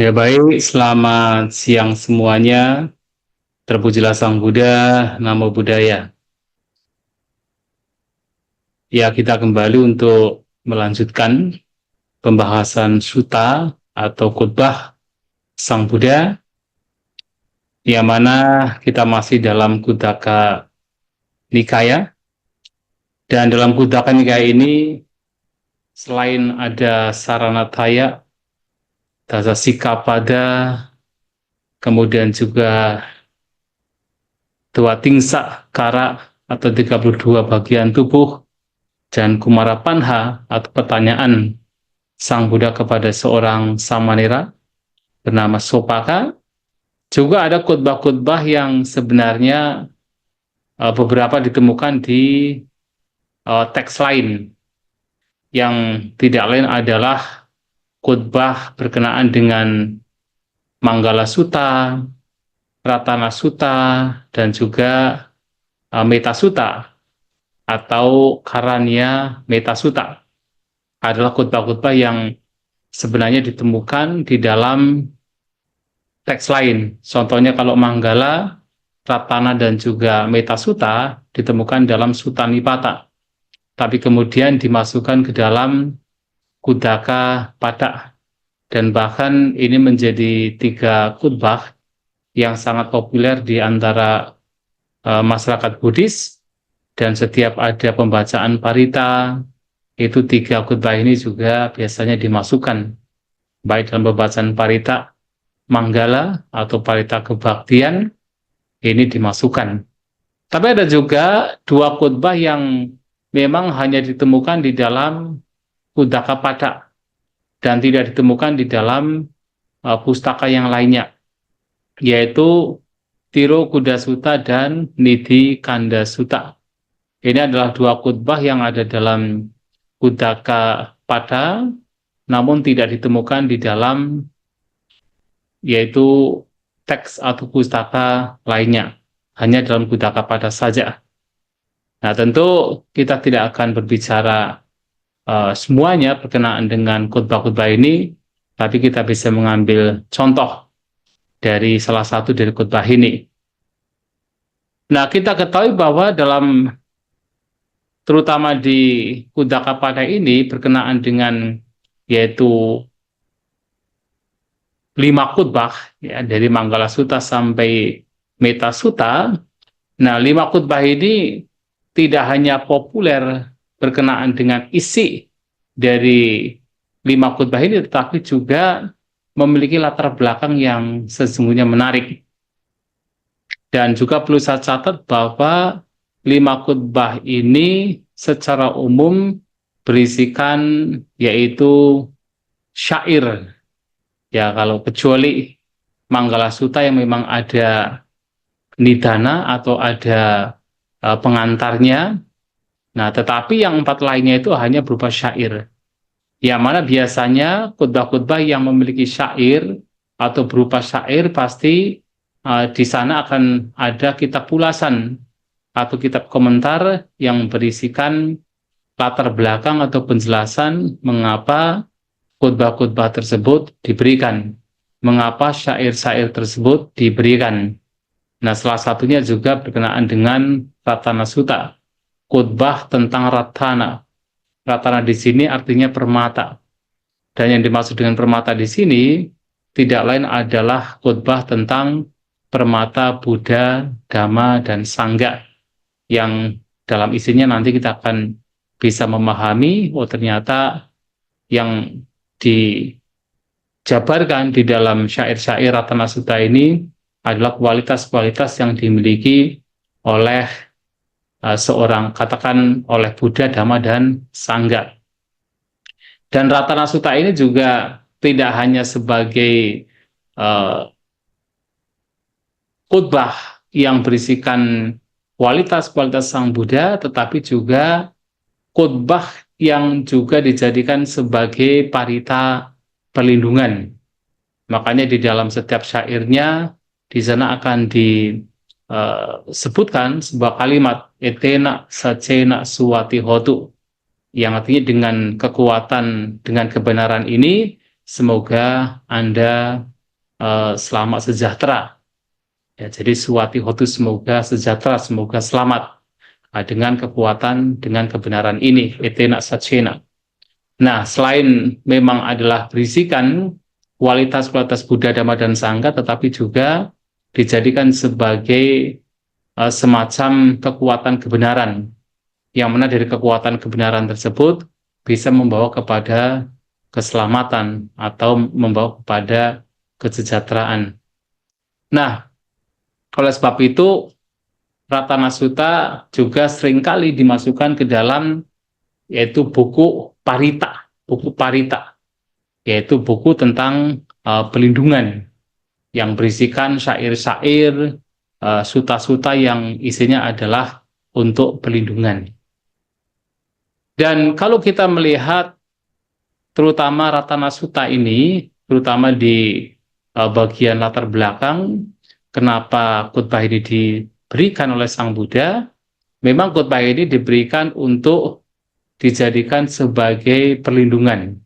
Ya baik, selamat siang semuanya. Terpujilah Sang Buddha, Namo Buddhaya. Ya, kita kembali untuk melanjutkan pembahasan sutta atau khutbah Sang Buddha, yang mana kita masih dalam Kuddaka Nikaya. Dan dalam Kuddaka Nikaya ini, selain ada Saranataya, Dasa Sikapada, kemudian juga Dua Tingsa Kara atau 32 bagian tubuh, dan Kumara Panha atau pertanyaan Sang Buddha kepada seorang samanera bernama Sopaka. Juga ada khotbah-khotbah yang sebenarnya beberapa ditemukan di teks lain, yang tidak lain adalah khotbah berkenaan dengan Manggala Sutta, Ratana Sutta, dan juga Metta Sutta atau Karanya Metta Sutta. Adalah khotbah-khotbah yang sebenarnya ditemukan di dalam teks lain. Contohnya kalau Manggala, Ratana, dan juga Metta Sutta ditemukan dalam Sutta Nipata, tapi kemudian dimasukkan ke dalam Kuddaka Pada. Dan bahkan ini menjadi 3 khutbah yang sangat populer di antara masyarakat Buddhis, dan setiap ada pembacaan parita, itu 3 khutbah ini juga biasanya dimasukkan, baik dalam pembacaan parita Manggala atau parita kebaktian, ini dimasukkan. Tapi ada juga 2 khutbah yang memang hanya ditemukan di dalam Kuddaka Pada dan tidak ditemukan di dalam pustaka yang lainnya, yaitu Tiro Kuda Sutta dan Nidhi Kanda Sutta. Ini adalah 2 khutbah yang ada dalam Kuddaka Pada, namun tidak ditemukan di dalam yaitu teks atau pustaka lainnya, hanya dalam Kuddaka Pada saja. Nah, tentu kita tidak akan berbicara semuanya berkenaan dengan khutbah-khutbah ini, tapi kita bisa mengambil contoh dari salah satu dari khutbah ini. Nah, kita ketahui bahwa terutama di Kuddaka Pada ini berkenaan dengan yaitu 5 khutbah, ya, dari Manggala Sutta sampai Metta Sutta. Nah, 5 khutbah ini tidak hanya populer berkenaan dengan isi dari 5 khutbah ini, tetapi juga memiliki latar belakang yang sesungguhnya menarik. Dan juga perlu saya catat bahwa 5 khutbah ini secara umum berisikan yaitu syair. Ya, kalau kecuali Manggala Sutta yang memang ada nidana atau ada pengantarnya. Nah, tetapi yang 4 lainnya itu hanya berupa syair. Yang mana biasanya khutbah-khutbah yang memiliki syair atau berupa syair pasti di sana akan ada kitab ulasan atau kitab komentar yang berisikan latar belakang atau penjelasan mengapa khutbah-khutbah tersebut diberikan, mengapa syair-syair tersebut diberikan. Nah, salah satunya juga berkenaan dengan Ratana Sutta, khutbah tentang Ratana. Ratana di sini artinya permata. Dan yang dimaksud dengan permata di sini tidak lain adalah khutbah tentang permata Buddha, Dhamma, dan Sangha, yang dalam isinya nanti kita akan bisa memahami, oh ternyata yang dijabarkan di dalam syair-syair Ratana Sutta ini adalah kualitas-kualitas yang dimiliki oleh seorang, katakan oleh Buddha, Dhamma, dan Sangha. Dan Ratana Sutta ini juga tidak hanya sebagai khutbah yang berisikan kualitas-kualitas Sang Buddha, tetapi juga khutbah yang juga dijadikan sebagai parita perlindungan. Makanya di dalam setiap syairnya di sana akan disebutkan sebuah kalimat etena sacena suwati hotu, yang artinya dengan kekuatan, dengan kebenaran ini semoga Anda selamat sejahtera. Ya, jadi Suwatihotu semoga sejahtera, semoga selamat. Dengan kekuatan, dengan kebenaran ini, etena sacena. Nah, selain memang adalah berisikan kualitas-kualitas Buddha, Dhamma, dan Sangha, tetapi juga dijadikan sebagai semacam kekuatan kebenaran, yang mana dari kekuatan kebenaran tersebut bisa membawa kepada keselamatan atau membawa kepada kesejahteraan. Nah, oleh sebab itu, Ratana Sutta juga seringkali dimasukkan ke dalam yaitu buku Parita, yaitu buku tentang pelindungan yang berisikan syair-syair, suta-suta yang isinya adalah untuk pelindungan. Dan kalau kita melihat terutama Ratana Sutta ini, terutama di bagian latar belakang, kenapa khotbah ini diberikan oleh Sang Buddha, memang khotbah ini diberikan untuk dijadikan sebagai perlindungan,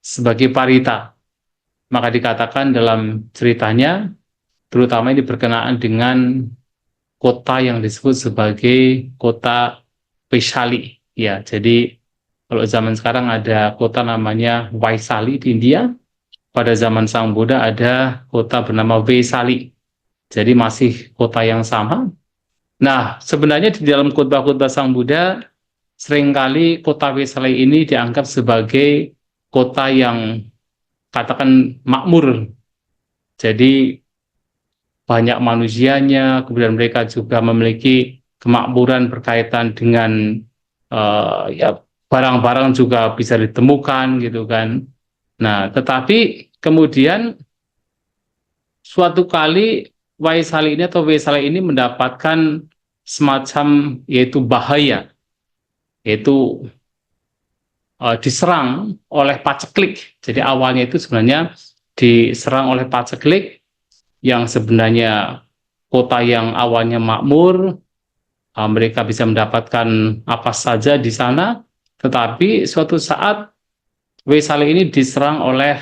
sebagai parita. Maka dikatakan dalam ceritanya, terutama ini berkenaan dengan kota yang disebut sebagai kota Vaishali. Ya, jadi kalau zaman sekarang ada kota namanya Vaisali di India, pada zaman Sang Buddha ada kota bernama Vesali. Jadi masih kota yang sama. Nah, sebenarnya di dalam khotbah-khotbah Sang Buddha, seringkali kota Vesali ini dianggap sebagai kota yang katakan makmur. Jadi banyak manusianya, kemudian mereka juga memiliki kemakmuran berkaitan dengan ya barang-barang juga bisa ditemukan gitu kan. Nah, tetapi kemudian suatu kali Waisali ini atau Waisali ini mendapatkan semacam yaitu bahaya, yaitu diserang oleh paceklik. Jadi awalnya itu sebenarnya diserang oleh paceklik yang sebenarnya kota yang awalnya makmur, mereka bisa mendapatkan apa saja di sana, tetapi suatu saat Waisali ini diserang oleh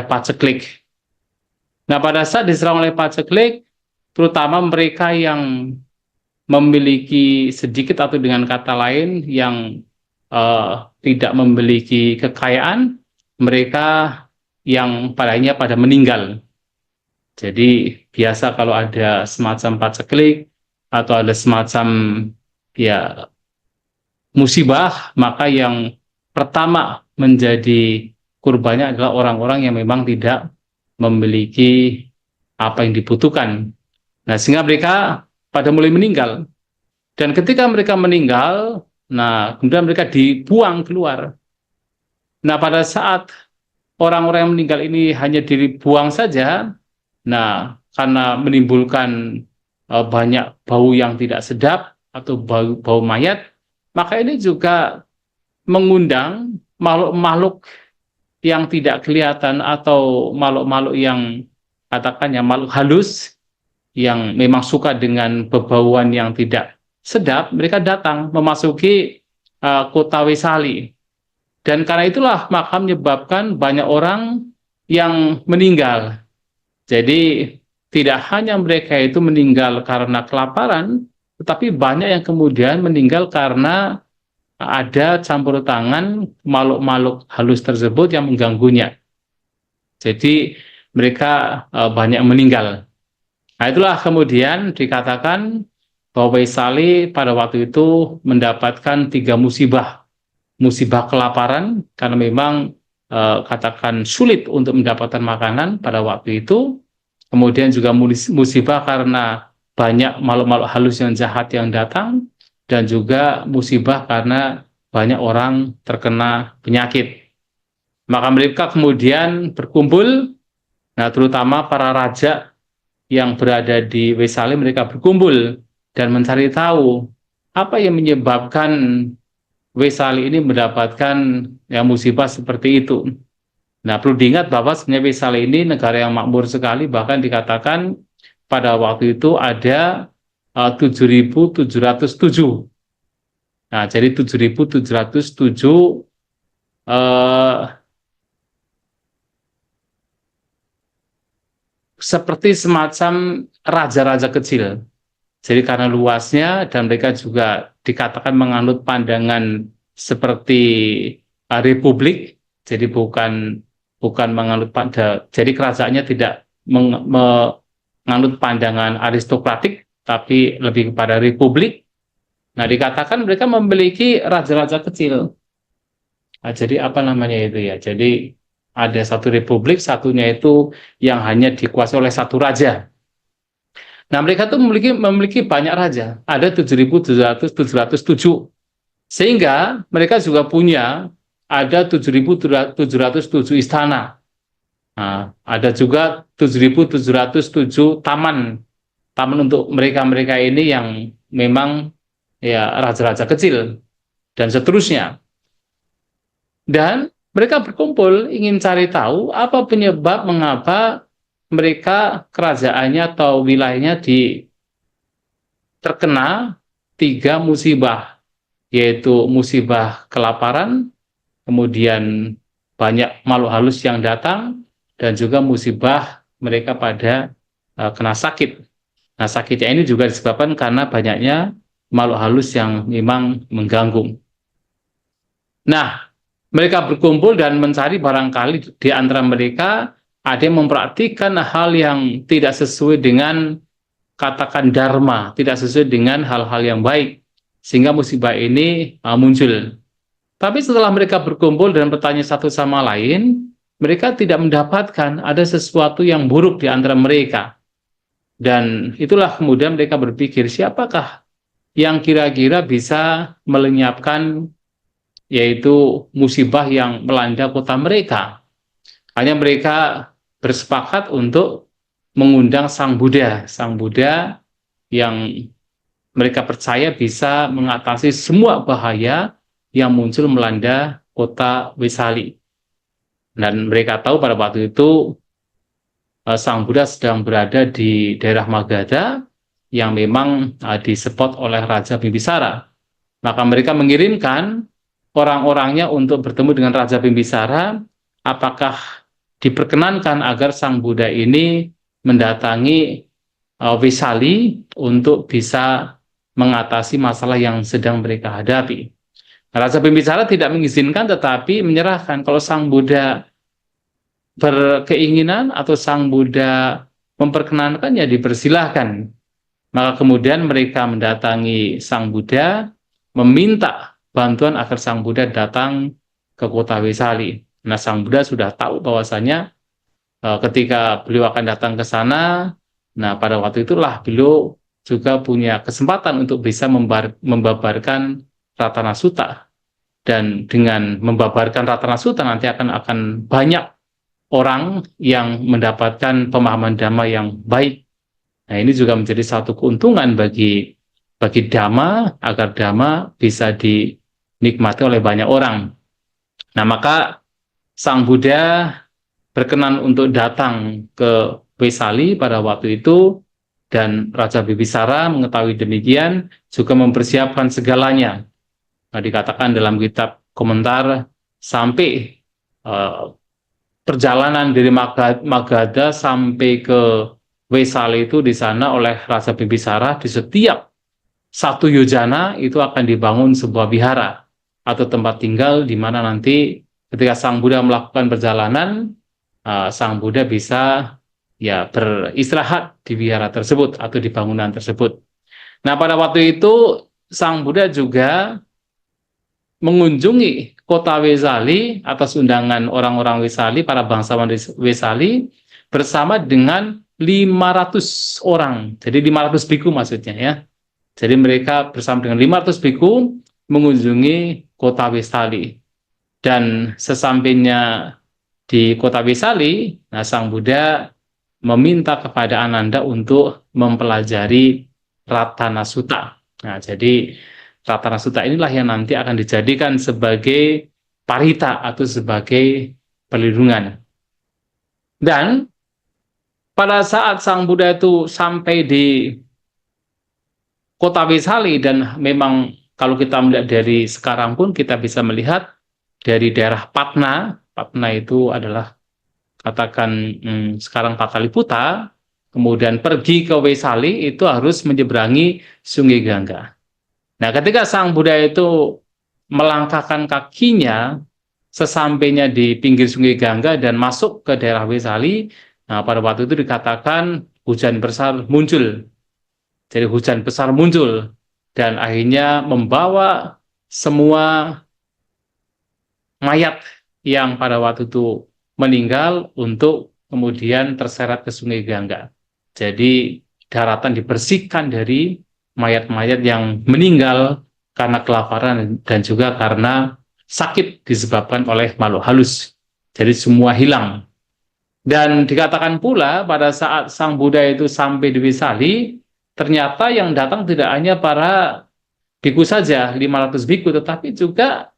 paceklik. Nah, pada saat diserang oleh paceklik, terutama mereka yang memiliki sedikit atau dengan kata lain yang tidak memiliki kekayaan, mereka yang pada meninggal. Jadi biasa kalau ada semacam paceklik atau ada semacam ya musibah, maka yang pertama menjadi kurbannya adalah orang-orang yang memang tidak memiliki apa yang dibutuhkan. Nah, sehingga mereka pada mulai meninggal. Dan ketika mereka meninggal, nah kemudian mereka dibuang keluar. Nah, pada saat orang-orang yang meninggal ini hanya dibuang saja, nah karena menimbulkan banyak bau yang tidak sedap atau bau mayat, maka ini juga mengundang makhluk-makhluk yang tidak kelihatan atau makhluk-makhluk yang katakannya makhluk halus yang memang suka dengan bebauan yang tidak sedap, mereka datang memasuki kota Wesali. Dan karena itulah maka menyebabkan banyak orang yang meninggal. Jadi tidak hanya mereka itu meninggal karena kelaparan, tetapi banyak yang kemudian meninggal karena ada campur tangan makhluk-makhluk halus tersebut yang mengganggunya. Jadi mereka banyak meninggal. Nah, itulah kemudian dikatakan bahwa Waisali pada waktu itu mendapatkan 3 musibah. Musibah kelaparan karena memang katakan sulit untuk mendapatkan makanan pada waktu itu. Kemudian juga musibah karena banyak makhluk-makhluk halus yang jahat yang datang, dan juga musibah karena banyak orang terkena penyakit. Maka mereka kemudian berkumpul, nah terutama para raja yang berada di Wesali, mereka berkumpul dan mencari tahu apa yang menyebabkan Wesali ini mendapatkan ya musibah seperti itu. Nah, perlu diingat bahwa sebenarnya Wesali ini negara yang makmur sekali, bahkan dikatakan pada waktu itu ada 7.707. Nah, jadi 7.707 eh, seperti semacam raja-raja kecil. Jadi karena luasnya dan mereka juga dikatakan menganut pandangan seperti republik, jadi bukan bukan menganut pada, jadi kerajaannya tidak menganut pandangan aristokratik, tapi lebih kepada republik. Nah, dikatakan mereka memiliki raja-raja kecil. Nah, jadi apa namanya itu ya? Jadi ada satu republik, satunya itu yang hanya dikuasai oleh satu raja. Nah, mereka tuh memiliki banyak raja. Ada 7.707. Sehingga mereka juga punya ada 7.707 istana. Nah, ada juga 7.707 taman. Taman untuk mereka-mereka ini yang memang ya raja-raja kecil dan seterusnya. Dan mereka berkumpul ingin cari tahu apa penyebab mengapa mereka kerajaannya atau wilayahnya terkena 3 musibah, yaitu musibah kelaparan, kemudian banyak makhluk halus yang datang, dan juga musibah mereka pada kena sakit. Nah, sakitnya ini juga disebabkan karena banyaknya makhluk halus yang memang mengganggu. Nah, mereka berkumpul dan mencari, barangkali di antara mereka ada yang mempraktikkan hal yang tidak sesuai dengan, katakan, dharma, tidak sesuai dengan hal-hal yang baik, sehingga musibah ini muncul. Tapi setelah mereka berkumpul dan bertanya satu sama lain, mereka tidak mendapatkan ada sesuatu yang buruk di antara mereka. Dan itulah kemudian mereka berpikir, siapakah yang kira-kira bisa melenyapkan yaitu musibah yang melanda kota mereka. Hanya mereka bersepakat untuk mengundang Sang Buddha yang mereka percaya bisa mengatasi semua bahaya yang muncul melanda kota Wesali. Dan mereka tahu pada waktu itu Sang Buddha sedang berada di daerah Magadha yang memang disupport oleh Raja Bimbisara. Maka mereka mengirimkan orang-orangnya untuk bertemu dengan Raja Bimbisara, apakah diperkenankan agar Sang Buddha ini mendatangi Wesali untuk bisa mengatasi masalah yang sedang mereka hadapi. Raja Bimbisara tidak mengizinkan, tetapi menyerahkan. Kalau Sang Buddha berkeinginan atau Sang Buddha memperkenankan, ya dipersilahkan. Maka kemudian mereka mendatangi Sang Buddha, meminta bantuan agar Sang Buddha datang ke kota Wesali. Nah, Sang Buddha sudah tahu bahwasanya ketika beliau akan datang ke sana, nah pada waktu itulah beliau juga punya kesempatan untuk bisa membabarkan Ratana Sutta. Dan dengan membabarkan Ratana Sutta nanti akan banyak orang yang mendapatkan pemahaman Dhamma yang baik. Nah, ini juga menjadi satu keuntungan bagi Dhamma, agar Dhamma bisa dinikmati oleh banyak orang. Nah, maka Sang Buddha berkenan untuk datang ke Wesali pada waktu itu, dan Raja Bibisara mengetahui demikian juga mempersiapkan segalanya. Nah, dikatakan dalam kitab komentar, sampai perjalanan dari Magadha sampai ke Wesali itu, di sana oleh Raja Bibisara di setiap satu yojana itu akan dibangun sebuah wihara atau tempat tinggal, di mana nanti ketika Sang Buddha melakukan perjalanan, Sang Buddha bisa ya beristirahat di wihara tersebut atau di bangunan tersebut. Nah, pada waktu itu Sang Buddha juga mengunjungi kota Wesali atas undangan orang-orang Wesali, para bangsawan Wesali, bersama dengan 500 orang. Jadi 500 biku maksudnya ya. Jadi mereka bersama dengan 500 biku mengunjungi kota Wesali. Dan sesampainya di kota Wesali, nah Sang Buddha meminta kepada Ananda untuk mempelajari Ratana Sutta. Nah, jadi Ratana Sutta inilah yang nanti akan dijadikan sebagai parita atau sebagai perlindungan. Dan pada saat Sang Buddha itu sampai di kota Wesali, dan memang kalau kita melihat dari sekarang pun kita bisa melihat dari daerah Patna. Patna itu adalah katakan sekarang Pataliputa, kemudian pergi ke Wesali, itu harus menyeberangi Sungai Gangga. Nah, ketika Sang Buddha itu melangkahkan kakinya sesampainya di pinggir Sungai Gangga dan masuk ke daerah Wesali, nah pada waktu itu dikatakan hujan besar muncul. Jadi hujan besar muncul dan akhirnya membawa semua mayat yang pada waktu itu meninggal untuk kemudian terseret ke Sungai Gangga. Jadi daratan dibersihkan dari mayat-mayat yang meninggal karena kelaparan dan juga karena sakit disebabkan oleh makhluk halus. Jadi semua hilang. Dan dikatakan pula pada saat Sang Buddha itu sampai di Wisali, ternyata yang datang tidak hanya para biku saja, 500 biku, tetapi juga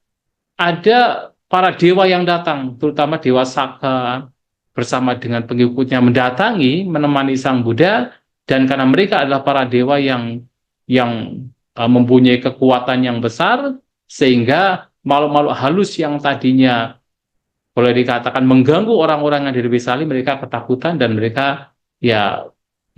ada para dewa yang datang, terutama Dewa Saka bersama dengan pengikutnya mendatangi, menemani Sang Buddha, dan karena mereka adalah para dewa yang mempunyai kekuatan yang besar, sehingga makhluk-makhluk halus yang tadinya boleh dikatakan mengganggu orang-orang yang di Wisali, mereka ketakutan dan mereka ya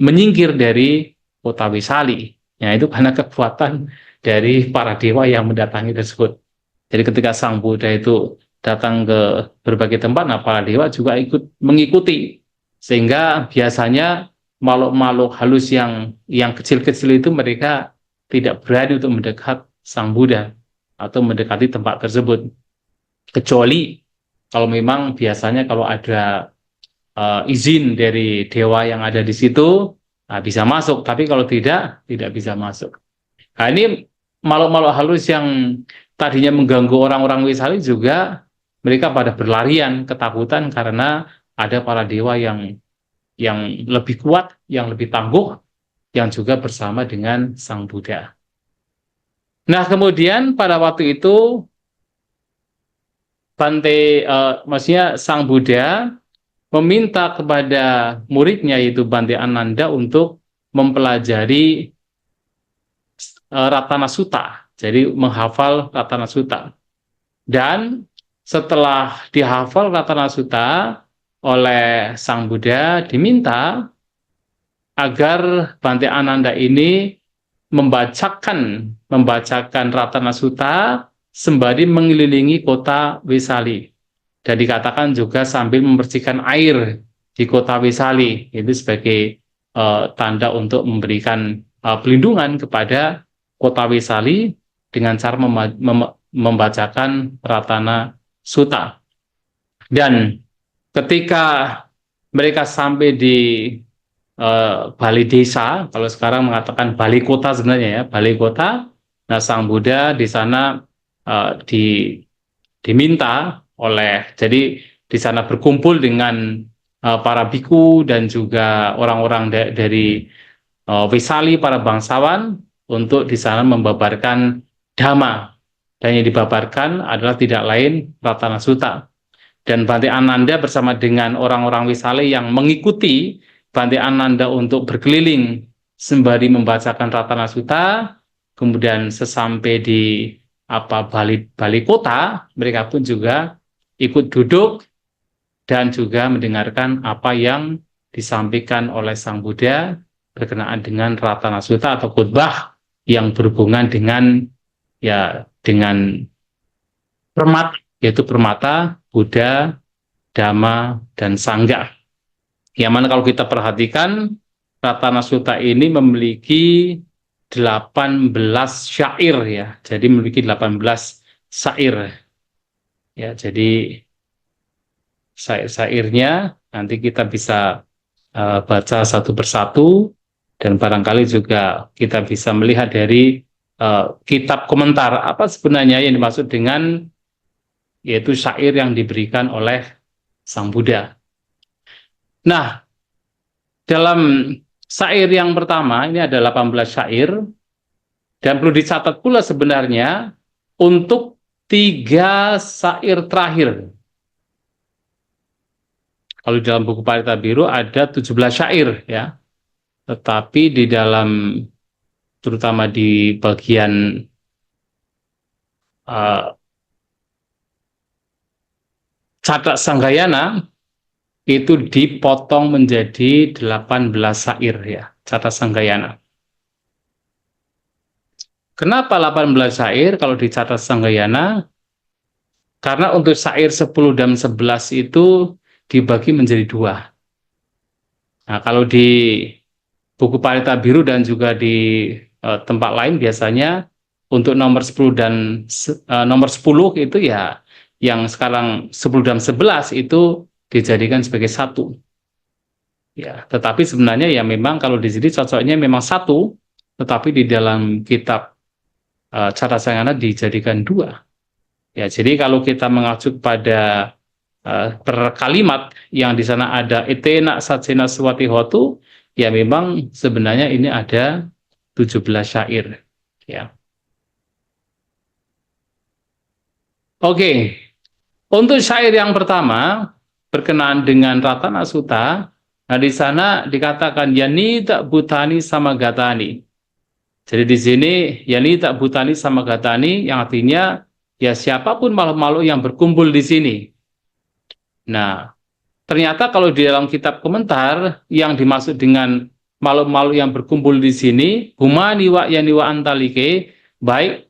menyingkir dari kota Wisali. Ya, itu karena kekuatan dari para dewa yang mendatangi tersebut. Jadi ketika Sang Buddha itu datang ke berbagai tempat, nah para dewa juga ikut mengikuti. Sehingga biasanya makhluk-makhluk halus yang kecil-kecil itu mereka tidak berani untuk mendekat Sang Buddha atau mendekati tempat tersebut. Kecuali kalau memang biasanya kalau ada izin dari dewa yang ada di situ, nah, bisa masuk. Tapi kalau tidak bisa masuk. Nah, ini makhluk-makhluk halus yang tadinya mengganggu orang-orang Wisali juga mereka pada berlarian ketakutan karena ada para dewa yang lebih kuat, yang lebih tangguh, yang juga bersama dengan Sang Buddha. Nah, kemudian pada waktu itu maksudnya Sang Buddha meminta kepada muridnya yaitu Bante Ananda untuk mempelajari Ratana Sutta, jadi menghafal Ratana Sutta. Dan setelah dihafal Ratana Sutta oleh Sang Buddha, diminta agar Bante Ananda ini membacakan Ratana Sutta sembari mengelilingi kota Wisali. Dan dikatakan juga sambil membersihkan air di kota Wisali, itu sebagai tanda untuk memberikan pelindungan kepada kota Wisali dengan cara membacakan Ratana Sutta. Dan ketika mereka sampai di Balai Desa, kalau sekarang mengatakan Balai Kota sebenarnya ya, Balai Kota. Nah, Sang Buddha di sana diminta jadi di sana berkumpul dengan para biku dan juga orang-orang dari Wisali, para bangsawan, untuk di sana membabarkan Dhamma. Dan yang dibabarkan adalah tidak lain Ratana Sutta. Dan Bante Ananda bersama dengan orang-orang Wisali yang mengikuti Bante Ananda untuk berkeliling sembari membacakan Ratana Sutta, kemudian sesampai di Balai Kota, mereka pun juga ikut duduk dan juga mendengarkan apa yang disampaikan oleh Sang Buddha berkenaan dengan Ratana Sutta atau khutbah yang berhubungan dengan permata, yaitu permata, Buddha, Dhamma, dan Sangha. Yang mana kalau kita perhatikan, Ratana Sutta ini memiliki 18 syair ya. Jadi memiliki 18 syair. Ya, jadi syair-syairnya nanti kita bisa baca satu persatu dan barangkali juga kita bisa melihat dari kitab komentar apa sebenarnya yang dimaksud dengan yaitu syair yang diberikan oleh Sang Buddha. Nah, dalam syair yang pertama ini ada 18 syair dan perlu dicatat pula sebenarnya untuk 3 syair terakhir. Kalau di dalam buku Parita Biru ada 17 syair ya. Tetapi di dalam terutama di bagian Cadak Sanggayana itu dipotong menjadi 18 syair ya, Cata Sanggayana. Kenapa 18 syair kalau di Cata Sanggayana? Karena untuk syair 10 dan 11 itu dibagi menjadi dua. Nah, kalau di buku Parita Biru dan juga di tempat lain biasanya untuk nomor 10 dan nomor 10 itu ya yang sekarang 10 dan 11 itu dijadikan sebagai satu. Ya, tetapi sebenarnya ya memang kalau di sini cocoknya memang satu, tetapi di dalam kitab Cata Sanggayana dijadikan dua. Ya, jadi kalau kita mengacu pada per kalimat yang di sana ada etena sajena swati hotu, ya memang sebenarnya ini ada 17 syair. Ya. Oke, untuk syair yang pertama berkenaan dengan Ratana Sutta, nah di sana dikatakan yani tak butani sama gatani. Jadi di sini yani tak butani sama gatani yang artinya ya siapapun makhluk-makhluk yang berkumpul di sini. Nah, ternyata kalau di dalam kitab komentar yang dimaksud dengan makhluk-makhluk yang berkumpul di sini, huma niwa yaniwa antalike, baik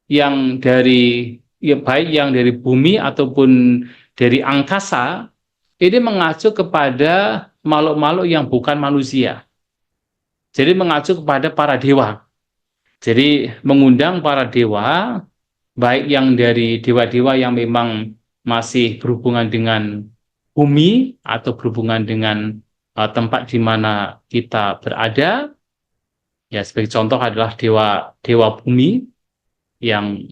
yang dari baik yang dari bumi ataupun dari angkasa, ini mengacu kepada makhluk-makhluk yang bukan manusia. Jadi mengacu kepada para dewa. Jadi mengundang para dewa, baik yang dari dewa-dewa yang memang masih berhubungan dengan bumi atau berhubungan dengan tempat di mana kita berada. Ya, sebagai contoh adalah dewa dewa bumi yang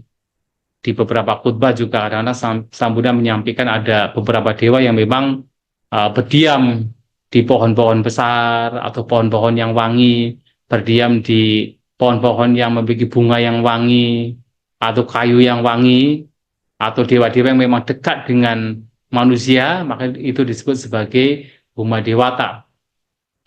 di beberapa khutbah juga kadang-kadang Sang Buddha menyampaikan ada beberapa dewa yang memang berdiam di pohon-pohon besar atau pohon-pohon yang wangi, berdiam di pohon-pohon yang memiliki bunga yang wangi atau kayu yang wangi, atau dewa-dewa yang memang dekat dengan manusia, maka itu disebut sebagai Bhuma Dewata.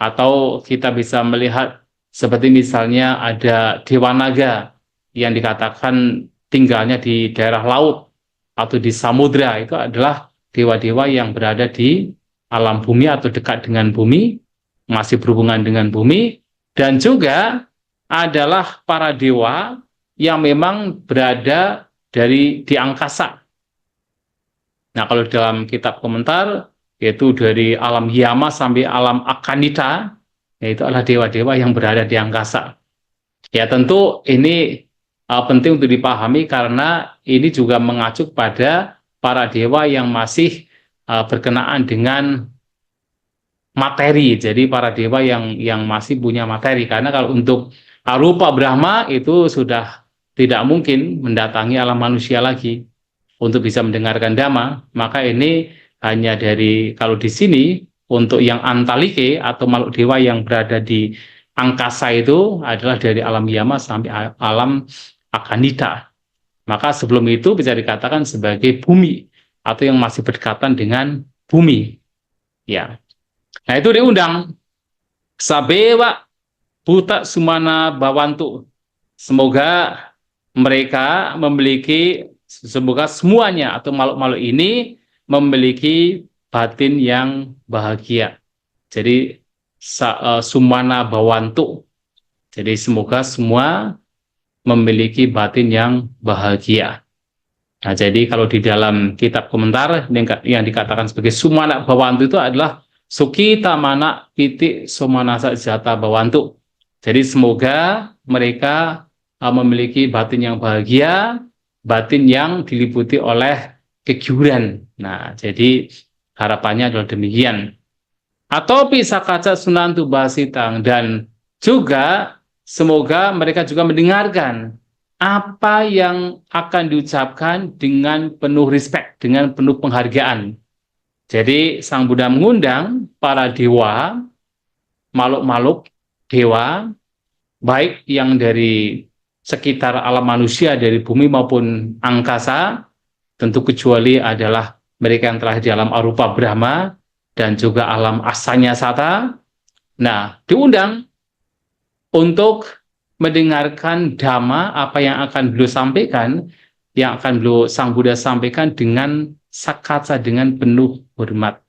Atau kita bisa melihat seperti misalnya ada Dewa Naga yang dikatakan tinggalnya di daerah laut atau di samudra, itu adalah dewa-dewa yang berada di alam bumi atau dekat dengan bumi, masih berhubungan dengan bumi, dan juga adalah para dewa yang memang berada di angkasa. Nah, kalau dalam kitab komentar, yaitu dari alam Yama sampai alam Akanita, yaitu adalah dewa-dewa yang berada di angkasa. Ya, tentu ini penting untuk dipahami karena ini juga mengacu pada para dewa yang masih berkenaan dengan materi. Jadi para dewa yang masih punya materi. Karena kalau untuk Arupa Brahma itu sudah tidak mungkin mendatangi alam manusia lagi untuk bisa mendengarkan dhamma, maka ini hanya dari kalau di sini untuk yang antalike atau makhluk dewa yang berada di angkasa itu adalah dari alam yama sampai alam akanita. Maka sebelum itu bisa dikatakan sebagai bumi atau yang masih berdekatan dengan bumi. Ya. Nah, itu diundang sabewa buta sumana bawantu. Semoga mereka memiliki, semoga semuanya atau makhluk-makhluk ini memiliki batin yang bahagia. Jadi sumana bawantu. Jadi semoga semua memiliki batin yang bahagia. Nah, jadi kalau di dalam kitab komentar yang dikatakan sebagai sumana bawantu itu adalah sukita mana piti somanasa jata bawantu. Jadi semoga mereka memiliki batin yang bahagia, batin yang diliputi oleh kegiuran. Nah, jadi harapannya adalah demikian. Atau bisa kaca sunantu basitang, dan juga semoga mereka juga mendengarkan apa yang akan diucapkan dengan penuh respect, dengan penuh penghargaan. Jadi Sang Buddha mengundang para dewa, makhluk-makhluk dewa, baik yang dari sekitar alam manusia, dari bumi maupun angkasa, tentu kecuali adalah mereka yang telah di alam arupa Brahma dan juga alam asanya sata. Nah, diundang untuk mendengarkan dhamma, apa yang akan beliau sampaikan, yang akan beliau Sang Buddha sampaikan dengan sakata, dengan penuh hormat.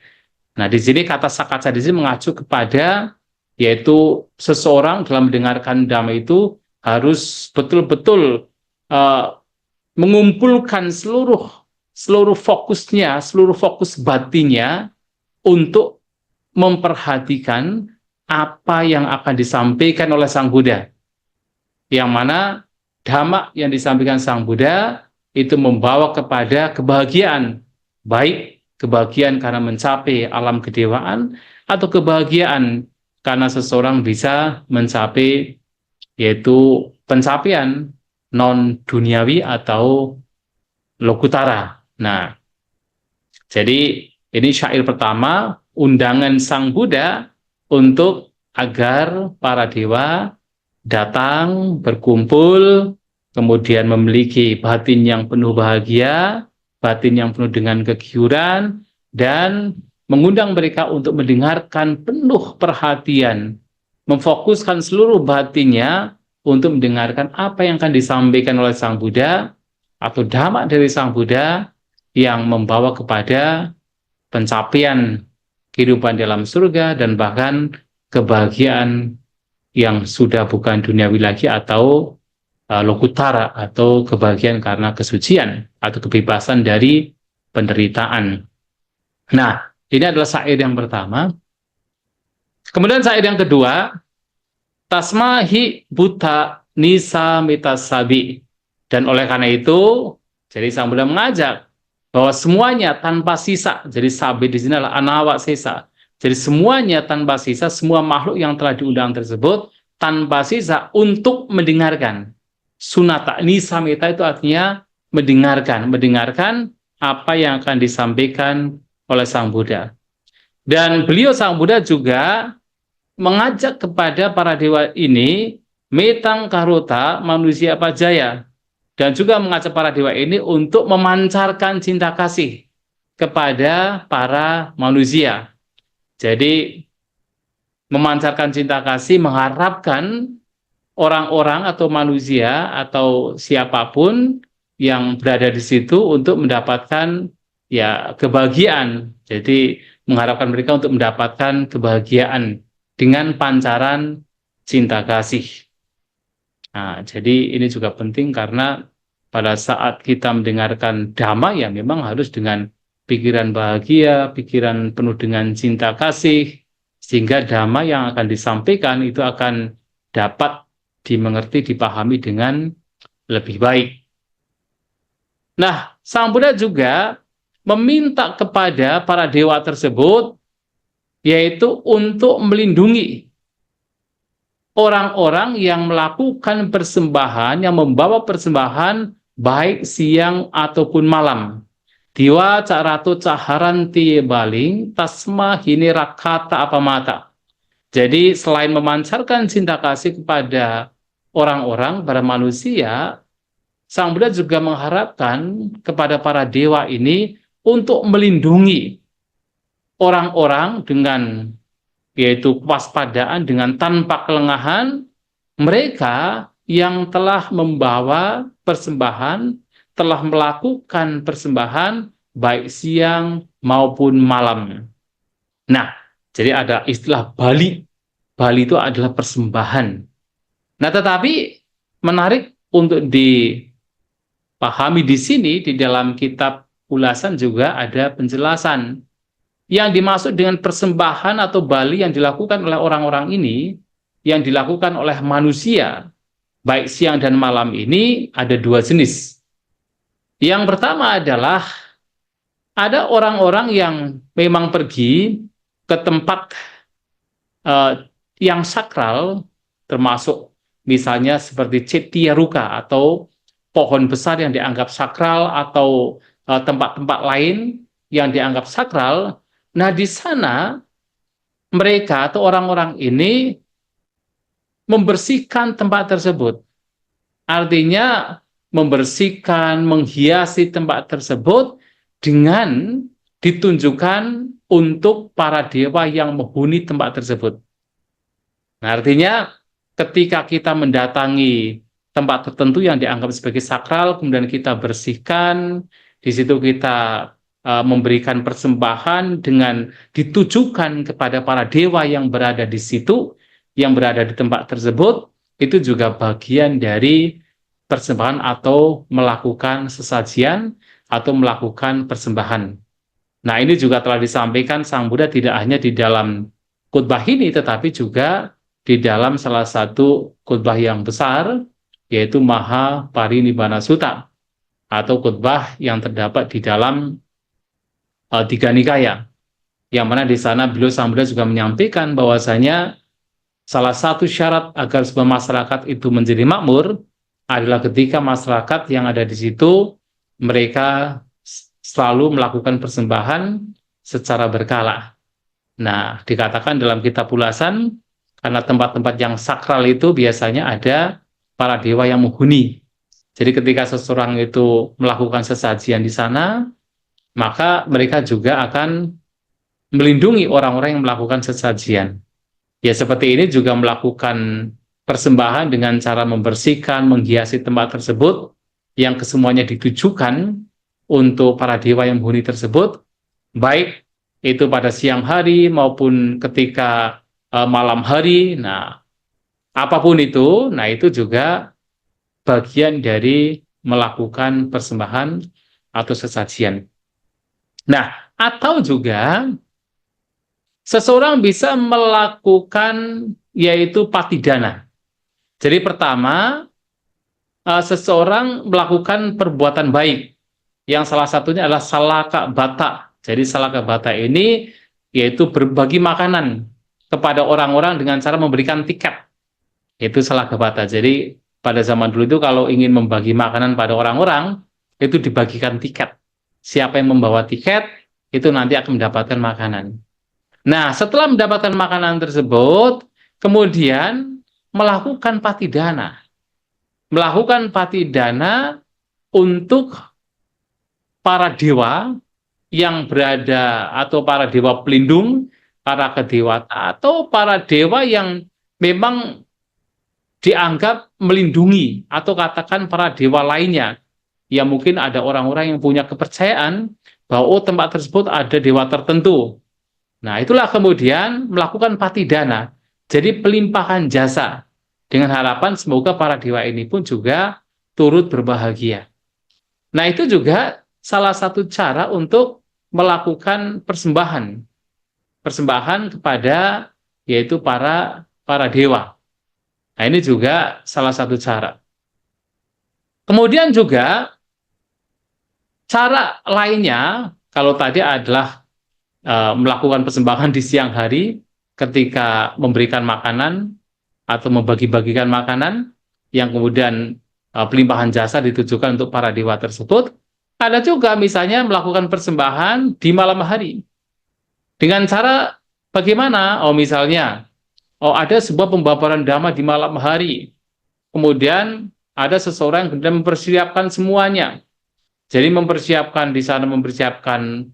Nah, di sini kata sakaca di sini mengacu kepada yaitu seseorang dalam mendengarkan dhamma itu harus betul-betul mengumpulkan seluruh fokusnya, seluruh fokus batinnya untuk memperhatikan apa yang akan disampaikan oleh Sang Buddha. Yang mana dhamma yang disampaikan Sang Buddha itu membawa kepada kebahagiaan, baik kebahagiaan karena mencapai alam kedewaan atau kebahagiaan karena seseorang bisa mencapai yaitu pencapaian non duniawi atau lokutara. Nah, jadi ini syair pertama, undangan Sang Buddha untuk agar para dewa datang, berkumpul, kemudian memiliki batin yang penuh bahagia, batin yang penuh dengan kegiuran, dan mengundang mereka untuk mendengarkan penuh perhatian, memfokuskan seluruh batinnya untuk mendengarkan apa yang akan disampaikan oleh Sang Buddha atau dhamma dari Sang Buddha yang membawa kepada pencapaian kehidupan dalam surga dan bahkan kebahagiaan yang sudah bukan duniawi lagi atau lokutara atau kebahagiaan karena kesucian atau kebebasan dari penderitaan. Nah, ini adalah syair yang pertama. Kemudian syair yang kedua, tasma hi buta nisa mitasabi. Dan oleh karena itu, jadi Sang Buddha mengajak bahwa semuanya tanpa sisa. Jadi sabi di sini adalah anawa sisa. Jadi semuanya tanpa sisa, semua makhluk yang telah diundang tersebut tanpa sisa untuk mendengarkan. Sunata nisa mita itu artinya mendengarkan apa yang akan disampaikan oleh Sang Buddha. Dan beliau Sang Buddha juga mengajak kepada para dewa ini metang karota manusia pajaya, dan juga mengajak para dewa ini untuk memancarkan cinta kasih kepada para manusia. Jadi memancarkan cinta kasih mengharapkan orang-orang atau manusia atau siapapun yang berada di situ untuk mendapatkan ya kebahagiaan. Jadi mengharapkan mereka untuk mendapatkan kebahagiaan dengan pancaran cinta kasih. Nah, jadi ini juga penting karena pada saat kita mendengarkan dhamma ya memang harus dengan pikiran bahagia, pikiran penuh dengan cinta kasih, sehingga dhamma yang akan disampaikan itu akan dapat dimengerti, dipahami dengan lebih baik. Nah, Sang Buddha juga meminta kepada para dewa tersebut yaitu untuk melindungi orang-orang yang melakukan persembahan, yang membawa persembahan baik siang ataupun malam. Diwa carato caharanti baling tasma hini rakata apa mata. Jadi selain memancarkan cinta kasih kepada orang-orang, para manusia, Sang Buddha juga mengharapkan kepada para dewa ini untuk melindungi orang-orang dengan yaitu kewaspadaan dengan tanpa kelengahan, mereka yang telah membawa persembahan, telah melakukan persembahan baik siang maupun malam. Nah, jadi ada istilah Bali. Bali itu adalah persembahan. Nah, tetapi menarik untuk dipahami di sini, di dalam kitab ulasan juga ada penjelasan. Yang dimaksud dengan persembahan atau bali yang dilakukan oleh orang-orang ini, yang dilakukan oleh manusia, baik siang dan malam ini ada dua jenis. Yang pertama adalah ada orang-orang yang memang pergi ke tempat yang sakral, termasuk misalnya seperti Cetyaruka atau pohon besar yang dianggap sakral atau tempat-tempat lain yang dianggap sakral. Nah, di sana mereka atau orang-orang ini membersihkan tempat tersebut. Artinya membersihkan, menghiasi tempat tersebut dengan ditunjukkan untuk para dewa yang menghuni tempat tersebut. Nah, artinya ketika kita mendatangi tempat tertentu yang dianggap sebagai sakral, kemudian kita bersihkan, di situ kita memberikan persembahan dengan ditujukan kepada para dewa yang berada di situ, yang berada di tempat tersebut, itu juga bagian dari persembahan atau melakukan sesajian atau melakukan persembahan. Nah, ini juga telah disampaikan Sang Buddha tidak hanya di dalam khotbah ini, tetapi juga di dalam salah satu khotbah yang besar, yaitu Mahaparinibbana Sutta, atau khotbah yang terdapat di dalam Tiga Nikaya, yang mana di sana beliau Sang Buddha juga menyampaikan bahwasanya salah satu syarat agar sebuah masyarakat itu menjadi makmur adalah ketika masyarakat yang ada di situ mereka selalu melakukan persembahan secara berkala. Nah, dikatakan dalam kitab ulasan, karena tempat-tempat yang sakral itu biasanya ada para dewa yang menghuni. Jadi ketika seseorang itu melakukan sesajian di sana, maka mereka juga akan melindungi orang-orang yang melakukan sesajian. Ya, seperti ini juga melakukan persembahan dengan cara membersihkan, menghiasi tempat tersebut yang kesemuanya ditujukan untuk para dewa yang menghuni tersebut, baik itu pada siang hari maupun ketika malam hari. Nah, apapun itu, nah itu juga bagian dari melakukan persembahan atau sesajian. Nah, atau juga seseorang bisa melakukan yaitu patidana. Jadi pertama, seseorang melakukan perbuatan baik, yang salah satunya adalah salaka bata. Jadi salaka bata ini yaitu berbagi makanan kepada orang-orang dengan cara memberikan tiket. Itu salaka bata. Jadi pada zaman dulu itu kalau ingin membagi makanan pada orang-orang, itu dibagikan tiket. Siapa yang membawa tiket, itu nanti akan mendapatkan makanan. Nah, setelah mendapatkan makanan tersebut, kemudian melakukan patidana. Melakukan patidana untuk para dewa yang berada, atau para dewa pelindung, para kedewata, atau para dewa yang memang dianggap melindungi, atau katakan para dewa lainnya. Ya mungkin ada orang-orang yang punya kepercayaan bahwa oh, tempat tersebut ada dewa tertentu. Nah, itulah kemudian melakukan patidana. Jadi pelimpahan jasa dengan harapan semoga para dewa ini pun juga turut berbahagia. Nah, itu juga salah satu cara untuk melakukan persembahan. Persembahan kepada yaitu para dewa. Nah, ini juga salah satu cara. Kemudian juga cara lainnya, kalau tadi adalah melakukan persembahan di siang hari ketika memberikan makanan atau membagi-bagikan makanan, yang kemudian pelimpahan jasa ditujukan untuk para dewa tersebut. Ada juga misalnya melakukan persembahan di malam hari. Dengan cara bagaimana? Oh misalnya, oh ada sebuah pembabaran dhamma di malam hari. Kemudian ada seseorang yang kemudian mempersiapkan semuanya. Jadi mempersiapkan di sana, mempersiapkan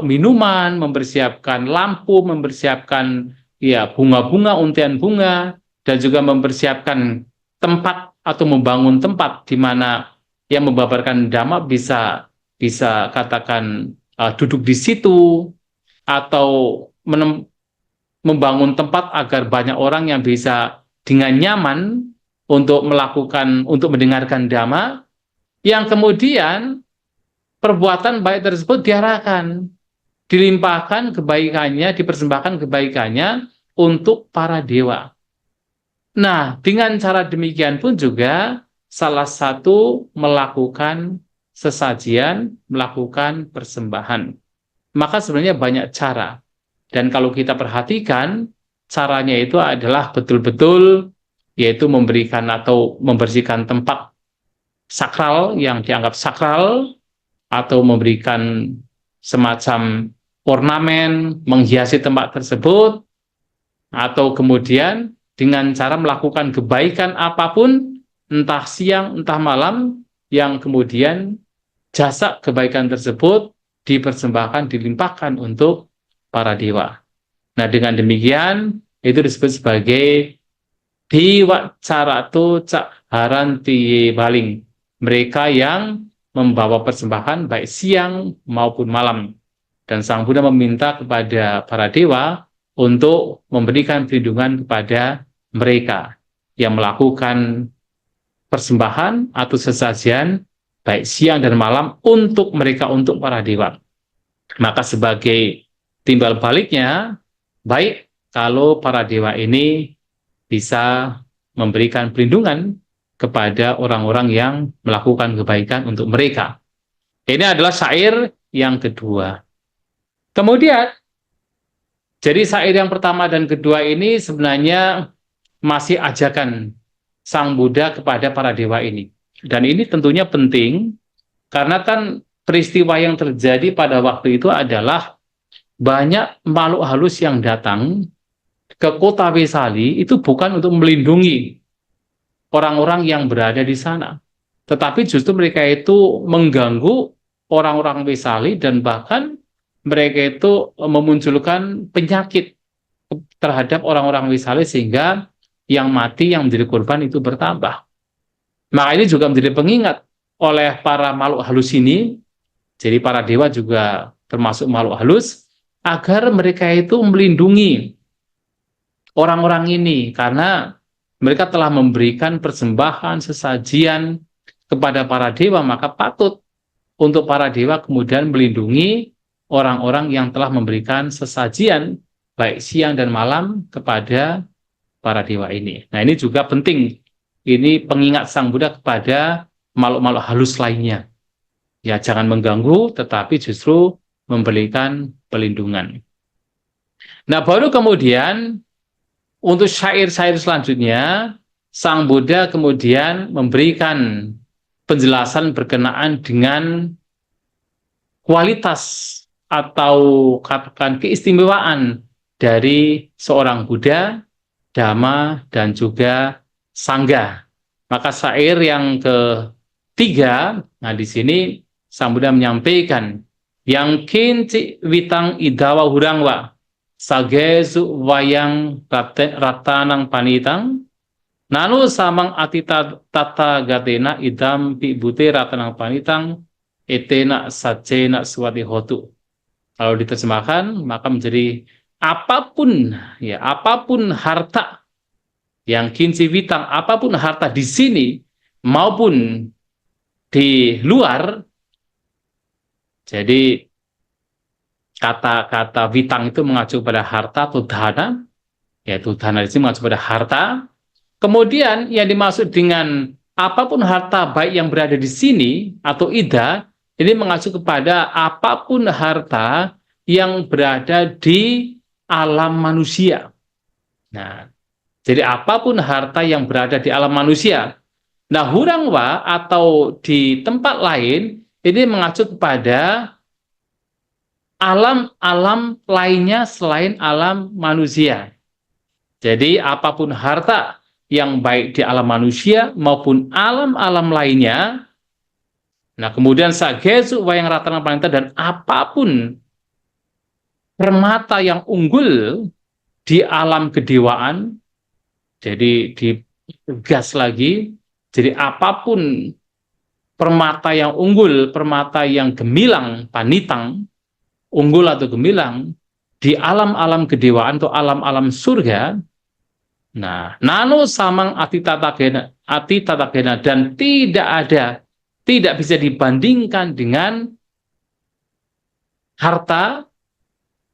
minuman, mempersiapkan lampu, mempersiapkan ya bunga-bunga, untian bunga, dan juga mempersiapkan tempat atau membangun tempat di mana yang membabarkan dhamma bisa katakan duduk di situ, atau membangun tempat agar banyak orang yang bisa dengan nyaman untuk mendengarkan dhamma, yang kemudian perbuatan baik tersebut diarahkan, dilimpahkan kebaikannya, dipersembahkan kebaikannya untuk para dewa. Nah, dengan cara demikian pun juga salah satu melakukan sesajian, melakukan persembahan. Maka sebenarnya banyak cara. Dan kalau kita perhatikan, caranya itu adalah betul-betul yaitu memberikan atau membersihkan tempat sakral yang dianggap sakral, atau memberikan semacam ornamen, menghiasi tempat tersebut, atau kemudian dengan cara melakukan kebaikan apapun, entah siang, entah malam, yang kemudian jasa kebaikan tersebut dipersembahkan, dilimpahkan untuk para dewa. Nah, dengan demikian, itu disebut sebagai Dewa Caratu Cak Haranti Baling. Mereka yang membawa persembahan baik siang maupun malam. Dan Sang Buddha meminta kepada para dewa untuk memberikan perlindungan kepada mereka yang melakukan persembahan atau sesajian baik siang dan malam untuk mereka, untuk para dewa. Maka sebagai timbal baliknya, baik kalau para dewa ini bisa memberikan perlindungan kepada orang-orang yang melakukan kebaikan untuk mereka. Ini adalah syair yang kedua. Kemudian, jadi syair yang pertama dan kedua ini sebenarnya masih ajakan Sang Buddha kepada para dewa ini. Dan ini tentunya penting, karena kan peristiwa yang terjadi pada waktu itu adalah banyak makhluk halus yang datang ke kota Vesali itu bukan untuk melindungi orang-orang yang berada di sana, tetapi justru mereka itu mengganggu orang-orang Vesali, dan bahkan mereka itu memunculkan penyakit terhadap orang-orang Vesali sehingga yang mati, yang menjadi korban itu bertambah. Maka ini juga menjadi pengingat oleh para makhluk halus ini, jadi para dewa juga termasuk makhluk halus, agar mereka itu melindungi orang-orang ini, karena mereka telah memberikan persembahan, sesajian kepada para dewa, maka patut untuk para dewa kemudian melindungi orang-orang yang telah memberikan sesajian baik siang dan malam kepada para dewa ini. Nah, ini juga penting. Ini pengingat Sang Buddha kepada makhluk-makhluk halus lainnya. Ya, jangan mengganggu, tetapi justru memberikan perlindungan. Nah, baru kemudian untuk syair-syair selanjutnya, Sang Buddha kemudian memberikan penjelasan berkenaan dengan kualitas atau katakan keistimewaan dari seorang Buddha, Dhamma, dan juga Sangha. Maka syair yang ketiga, nah di sini Sang Buddha menyampaikan, yang kinci witang idawa hurangwa, sagesu wayang ratanang panitang, nanu samang atita tata gatena idam pibute ratanang panitang, etena sacena suwati hotu. Kalau diterjemahkan, maka menjadi apapun, ya, apapun harta yang kinci witang, apapun harta di sini maupun di luar. Jadi kata-kata witang itu mengacu pada harta atau dana, yaitu dana di sini mengacu pada harta. Kemudian yang dimaksud dengan apapun harta baik yang berada di sini atau ida, ini mengacu kepada apapun harta yang berada di alam manusia. Nah, jadi apapun harta yang berada di alam manusia. Nah, hurangwa atau di tempat lain ini mengacu kepada alam-alam lainnya selain alam manusia. Jadi apapun harta yang baik di alam manusia maupun alam-alam lainnya. Nah, kemudian sagesu wayang ratana panita, dan apapun permata yang unggul di alam kedewaan. Jadi digas lagi, jadi apapun permata yang unggul, permata yang gemilang, panitang, unggul atau gemilang di alam-alam kedewaan atau alam-alam surga. Nah, nano samang ati tata gena, dan tidak bisa dibandingkan dengan harta,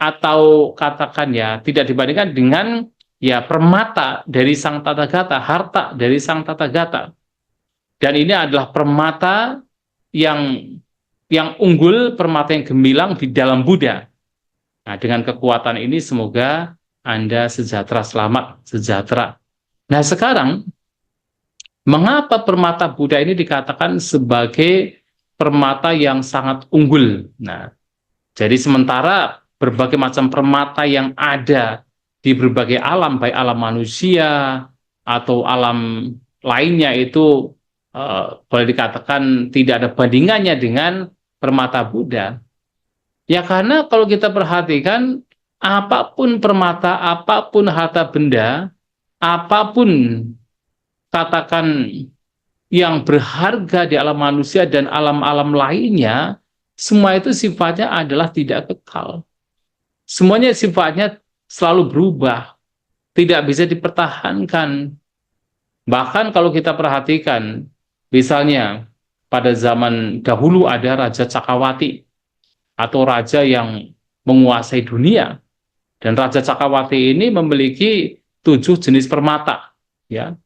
atau katakan ya tidak dibandingkan dengan ya permata dari Sang Tathagata, harta dari Sang Tathagata. Dan ini adalah permata yang unggul, permata yang gemilang di dalam Buddha. Nah, dengan kekuatan ini semoga Anda sejahtera, selamat, sejahtera. Nah, sekarang mengapa permata Buddha ini dikatakan sebagai permata yang sangat unggul? Nah, jadi sementara berbagai macam permata yang ada di berbagai alam, baik alam manusia atau alam lainnya itu boleh dikatakan tidak ada bandingannya dengan permata Buddha. Ya karena kalau kita perhatikan, apapun permata, apapun harta benda, apapun katakan yang berharga di alam manusia dan alam-alam lainnya, semua itu sifatnya adalah tidak kekal. Semuanya sifatnya selalu berubah, tidak bisa dipertahankan. Bahkan kalau kita perhatikan, misalnya pada zaman dahulu ada Raja Cakrawati atau raja yang menguasai dunia, dan Raja Cakrawati ini memiliki 7 jenis permata, ya.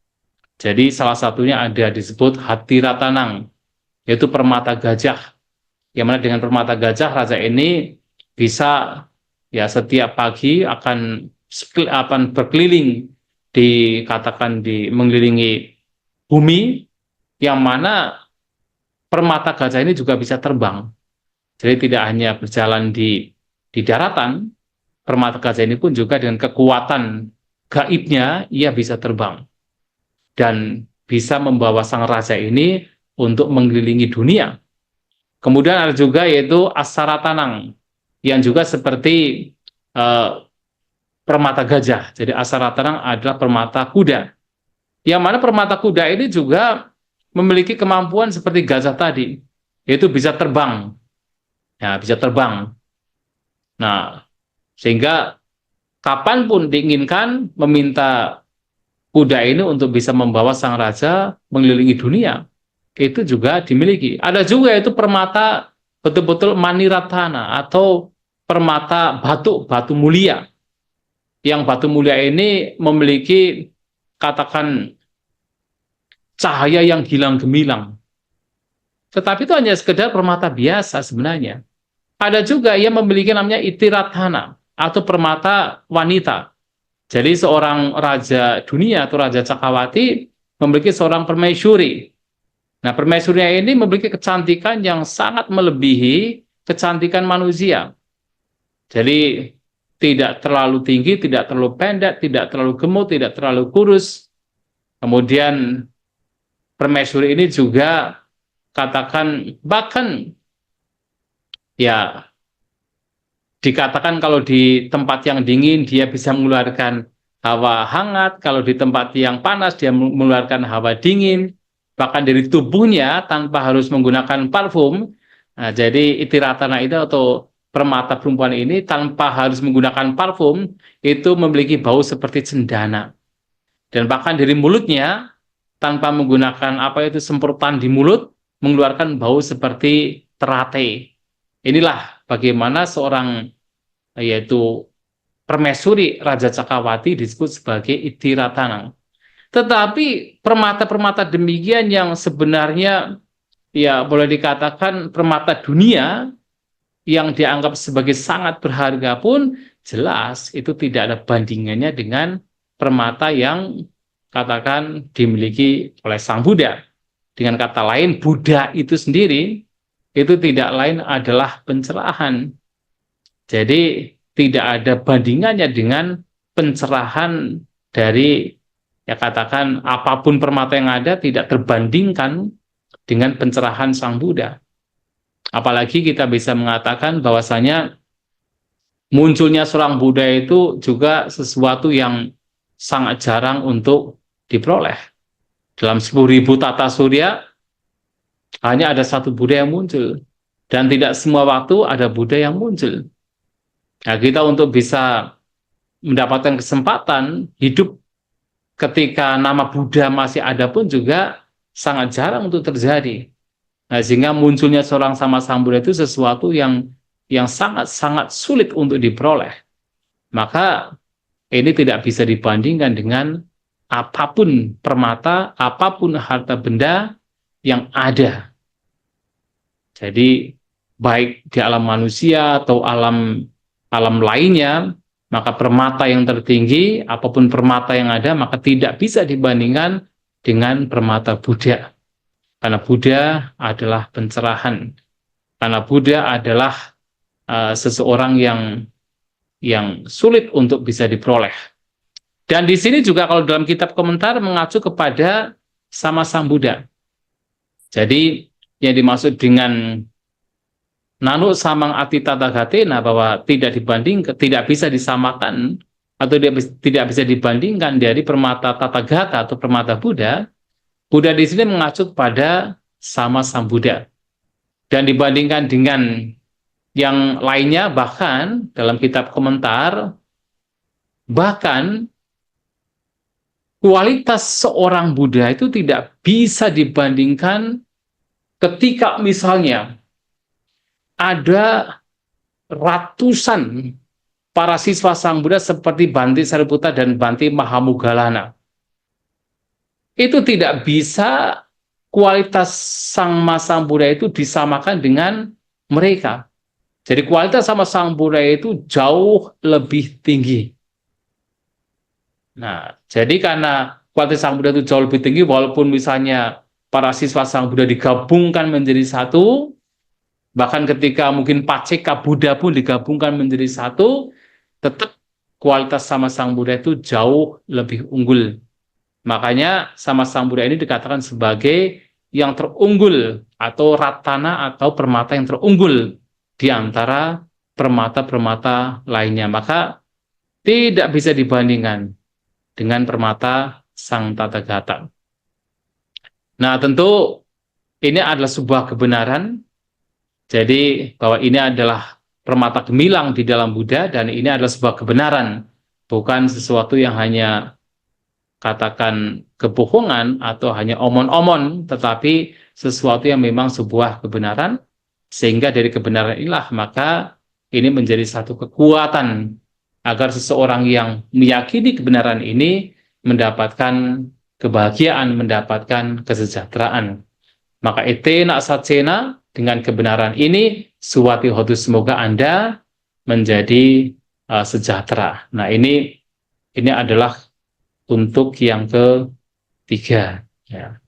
Jadi salah satunya ada disebut Hatirattanang, yaitu permata gajah. Yang mana dengan permata gajah raja ini bisa ya setiap pagi akan berkeliling, dikatakan mengelilingi bumi, yang mana permata gajah ini juga bisa terbang. Jadi tidak hanya berjalan di daratan, permata gajah ini pun juga dengan kekuatan gaibnya ia bisa terbang dan bisa membawa sang raja ini untuk mengelilingi dunia. Kemudian ada juga yaitu Asaratanang, yang juga seperti permata gajah. Jadi Asaratanang adalah permata kuda. Yang mana permata kuda ini juga memiliki kemampuan seperti gajah tadi, yaitu bisa terbang. Ya, bisa terbang. Nah, sehingga kapanpun diinginkan meminta kuda ini untuk bisa membawa sang raja mengelilingi dunia, itu juga dimiliki. Ada juga itu permata betul-betul Maniratana atau permata batu mulia. Yang batu mulia ini memiliki, katakan, cahaya yang gilang gemilang. Tetapi itu hanya sekedar permata biasa sebenarnya. Ada juga yang memiliki namanya Itiratthana atau permata wanita. Jadi seorang raja dunia atau Raja Cakrawati memiliki seorang permaisuri. Nah, permaisurinya ini memiliki kecantikan yang sangat melebihi kecantikan manusia. Jadi tidak terlalu tinggi, tidak terlalu pendek, tidak terlalu gemuk, tidak terlalu kurus. Kemudian permaisuri ini juga, katakan, bahkan ya dikatakan kalau di tempat yang dingin dia bisa mengeluarkan hawa hangat, kalau di tempat yang panas dia mengeluarkan hawa dingin, bahkan dari tubuhnya tanpa harus menggunakan parfum. Nah, jadi Itiratana itu atau permata perempuan ini tanpa harus menggunakan parfum itu memiliki bau seperti cendana. Dan bahkan dari mulutnya tanpa menggunakan apa itu semprotan di mulut mengeluarkan bau seperti terate. Inilah bagaimana seorang yaitu permaisuri Raja Cakrawati disebut sebagai Itirattanang. Tetapi permata-permata demikian yang sebenarnya ya boleh dikatakan permata dunia yang dianggap sebagai sangat berharga pun jelas itu tidak ada bandingannya dengan permata yang, katakan, dimiliki oleh Sang Buddha. Dengan kata lain, Buddha itu sendiri itu tidak lain adalah pencerahan. Jadi tidak ada bandingannya dengan pencerahan dari, ya katakan, apapun permata yang ada tidak terbandingkan dengan pencerahan Sang Buddha. Apalagi kita bisa mengatakan bahwasanya munculnya seorang Buddha itu juga sesuatu yang sangat jarang untuk diperoleh. Dalam 10.000 tata surya hanya ada satu Buddha yang muncul, dan tidak semua waktu ada Buddha yang muncul. Nah, kita untuk bisa mendapatkan kesempatan hidup ketika nama Buddha masih ada pun juga sangat jarang untuk terjadi. Nah, sehingga munculnya seorang sama Sang Buddha itu sesuatu yang sangat-sangat sulit untuk diperoleh. Maka ini tidak bisa dibandingkan dengan apapun permata, apapun harta benda yang ada. Jadi baik di alam manusia atau alam lainnya, maka permata yang tertinggi, apapun permata yang ada, maka tidak bisa dibandingkan dengan permata Buddha. Karena Buddha adalah pencerahan. Karena Buddha adalah seseorang yang sulit untuk bisa diperoleh. Dan di sini juga kalau dalam kitab komentar mengacu kepada sama Sang Buddha. Jadi yang dimaksud dengan Nanu samang ati tatagatena, bahwa tidak bisa disamakan atau tidak bisa dibandingkan dari permata Tathagata atau permata Buddha, Buddha di sini mengacu pada sama Sang Buddha. Dan dibandingkan dengan yang lainnya, bahkan dalam kitab komentar, bahkan kualitas seorang Buddha itu tidak bisa dibandingkan ketika misalnya ada ratusan para siswa Sang Buddha seperti Bhante Sariputta dan Bhante Mahamoggallana. Itu tidak bisa kualitas Sang Buddha itu disamakan dengan mereka. Jadi kualitas sama Sang Buddha itu jauh lebih tinggi. Nah, jadi karena kualitas Sang Buddha itu jauh lebih tinggi, walaupun misalnya para siswa Sang Buddha digabungkan menjadi satu, bahkan ketika mungkin Paceka Buddha pun digabungkan menjadi satu, tetap kualitas sama Sang Buddha itu jauh lebih unggul. Makanya sama Sang Buddha ini dikatakan sebagai yang terunggul atau ratana atau permata yang terunggul di antara permata-permata lainnya. Maka tidak bisa dibandingkan dengan permata Sang Tathagata. Nah, tentu ini adalah sebuah kebenaran. Jadi bahwa ini adalah permata gemilang di dalam Buddha dan ini adalah sebuah kebenaran, bukan sesuatu yang hanya katakan kebohongan atau hanya omon-omon, tetapi sesuatu yang memang sebuah kebenaran, sehingga dari kebenaran inilah maka ini menjadi satu kekuatan agar seseorang yang meyakini kebenaran ini mendapatkan kebahagiaan, mendapatkan kesejahteraan. Maka etena satsena, dengan kebenaran ini suwati hotu, semoga Anda menjadi sejahtera. Nah, ini adalah untuk yang ketiga, ya.